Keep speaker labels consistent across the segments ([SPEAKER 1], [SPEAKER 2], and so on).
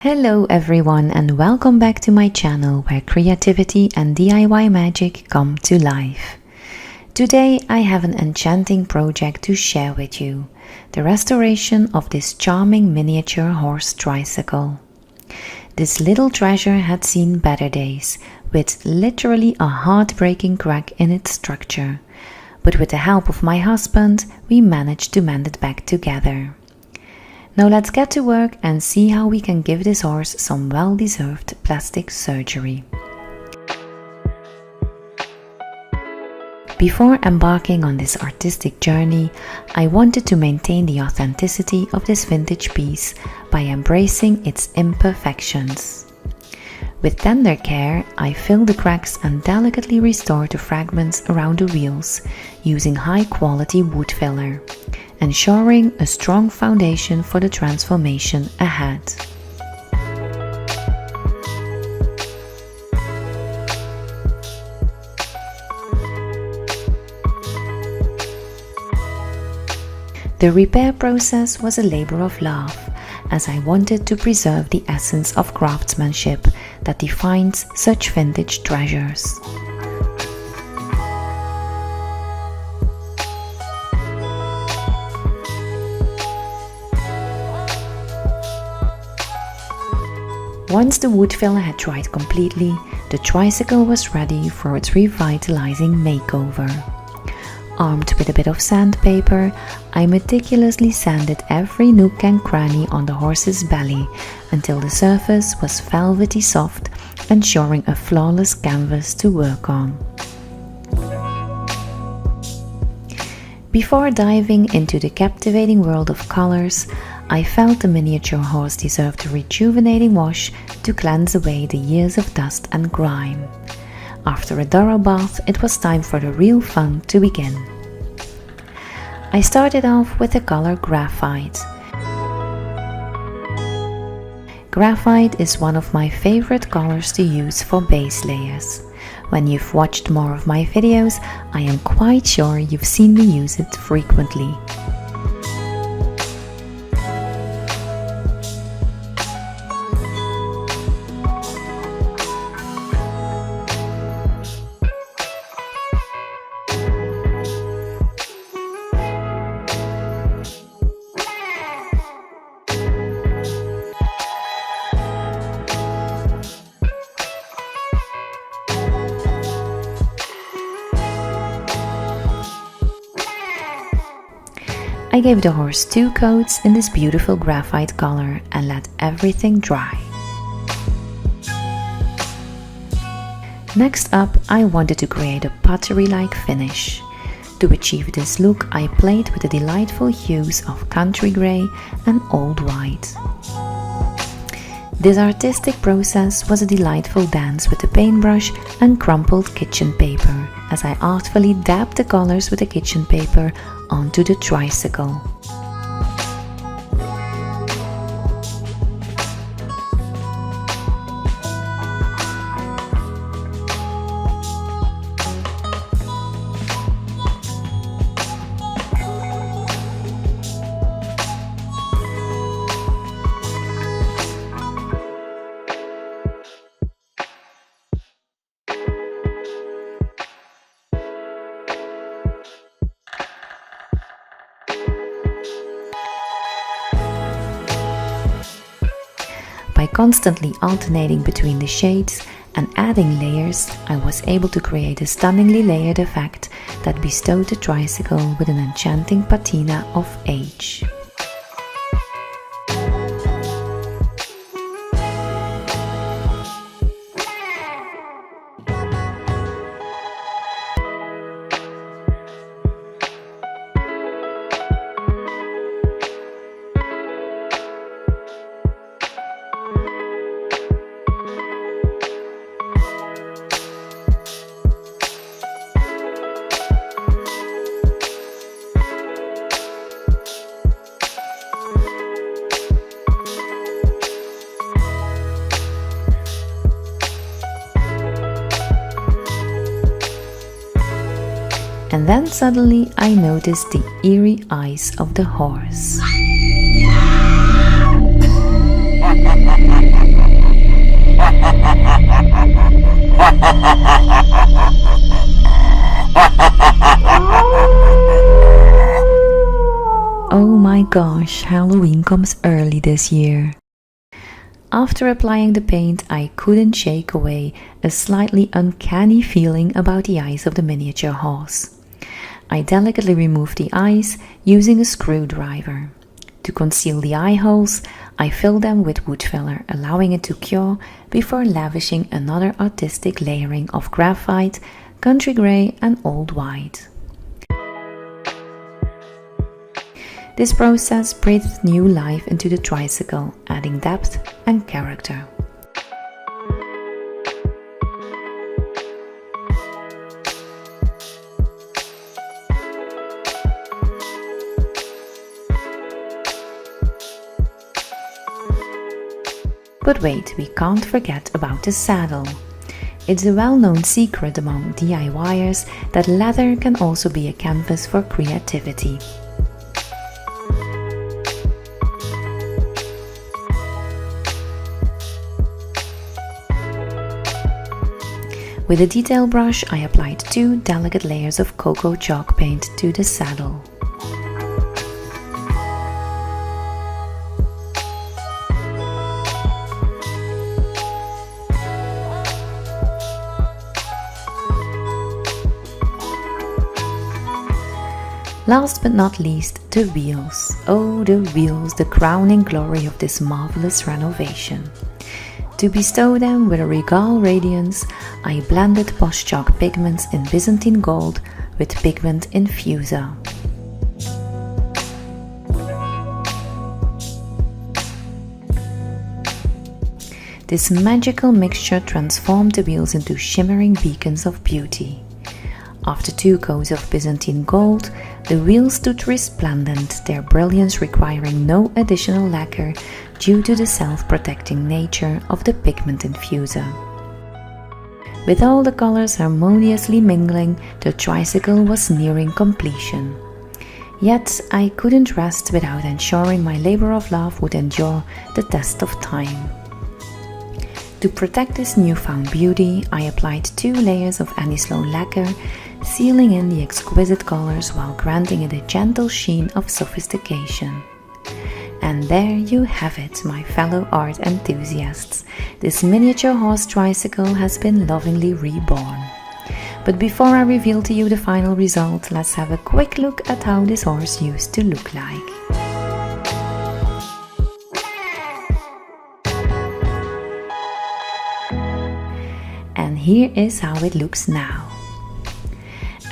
[SPEAKER 1] Hello everyone and welcome back to my channel where creativity and DIY magic come to life. Today I have an enchanting project to share with you, the restoration of this charming miniature horse tricycle. This little treasure had seen better days, with literally a heartbreaking crack in its structure, but with the help of my husband we managed to mend it back together. Now let's get to work and see how we can give this horse some well-deserved plastic surgery. Before embarking on this artistic journey, I wanted to maintain the authenticity of this vintage piece by embracing its imperfections. With tender care, I fill the cracks and delicately restore the fragments around the wheels using high-quality wood filler, ensuring a strong foundation for the transformation ahead. The repair process was a labor of love, as I wanted to preserve the essence of craftsmanship that defines such vintage treasures. Once the wood filler had dried completely, the tricycle was ready for its revitalizing makeover. Armed with a bit of sandpaper, I meticulously sanded every nook and cranny on the horse's belly until the surface was velvety soft, ensuring a flawless canvas to work on. Before diving into the captivating world of colors, I felt the miniature horse deserved a rejuvenating wash to cleanse away the years of dust and grime. After a thorough bath, it was time for the real fun to begin. I started off with the color Graphite. Graphite is one of my favorite colors to use for base layers. When you've watched more of my videos, I am quite sure you've seen me use it frequently. I gave the horse 2 coats in this beautiful graphite color and let everything dry. Next up, I wanted to create a pottery-like finish. To achieve this look, I played with the delightful hues of country grey and old white. This artistic process was a delightful dance with the paintbrush and crumpled kitchen paper, as I artfully dabbed the colors with the kitchen paper onto the tricycle. By constantly alternating between the shades and adding layers, I was able to create a stunningly layered effect that bestowed the tricycle with an enchanting patina of age. And then suddenly I noticed the eerie eyes of the horse. Posh Halloween comes early this year. After applying the paint, I couldn't shake away a slightly uncanny feeling about the eyes of the miniature horse. I delicately removed the eyes using a screwdriver. To conceal the eye holes, I filled them with wood filler, allowing it to cure before lavishing another artistic layering of graphite, country grey and old white. This process breathed new life into the tricycle, adding depth and character. But wait, we can't forget about the saddle. It's a well-known secret among DIYers that leather can also be a canvas for creativity. With a detail brush, I applied 2 delicate layers of cocoa chalk paint to the saddle. Last but not least, the wheels. Oh, the wheels, the crowning glory of this marvelous renovation. To bestow them with a regal radiance, I blended Posh chalk pigments in Byzantine gold with Pigment Infusor. This magical mixture transformed the wheels into shimmering beacons of beauty. After 2 coats of Byzantine gold, the wheels stood resplendent, their brilliance requiring no additional lacquer due to the self-protecting nature of the pigment infusor. With all the colors harmoniously mingling, the tricycle was nearing completion. Yet I couldn't rest without ensuring my labor of love would endure the test of time. To protect this newfound beauty, I applied 2 layers of Annie Sloan Lacquer, sealing in the exquisite colors while granting it a gentle sheen of sophistication. And there you have it, my fellow art enthusiasts. This miniature horse tricycle has been lovingly reborn. But before I reveal to you the final result, let's have a quick look at how this horse used to look like. And here is how it looks now.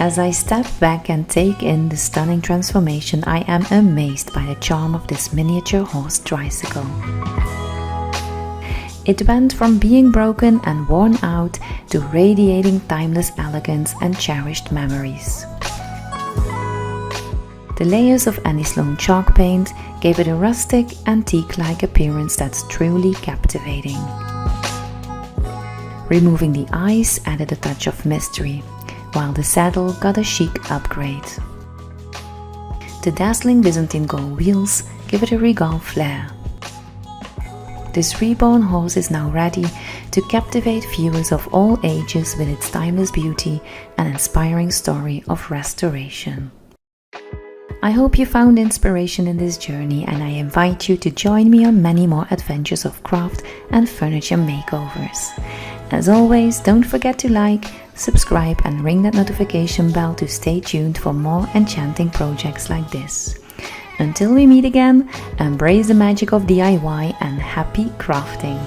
[SPEAKER 1] As I step back and take in the stunning transformation, I am amazed by the charm of this miniature horse tricycle. It went from being broken and worn out to radiating timeless elegance and cherished memories. The layers of Annie Sloan Chalk Paint gave it a rustic, antique-like appearance that's truly captivating. Removing the eyes added a touch of mystery, while the saddle got a chic upgrade. The dazzling Byzantine gold wheels give it a regal flair. This reborn horse is now ready to captivate viewers of all ages with its timeless beauty and inspiring story of restoration. I hope you found inspiration in this journey, and I invite you to join me on many more adventures of craft and furniture makeovers. As always, don't forget to like, subscribe and ring that notification bell to stay tuned for more enchanting projects like this. Until we meet again, embrace the magic of DIY and happy crafting!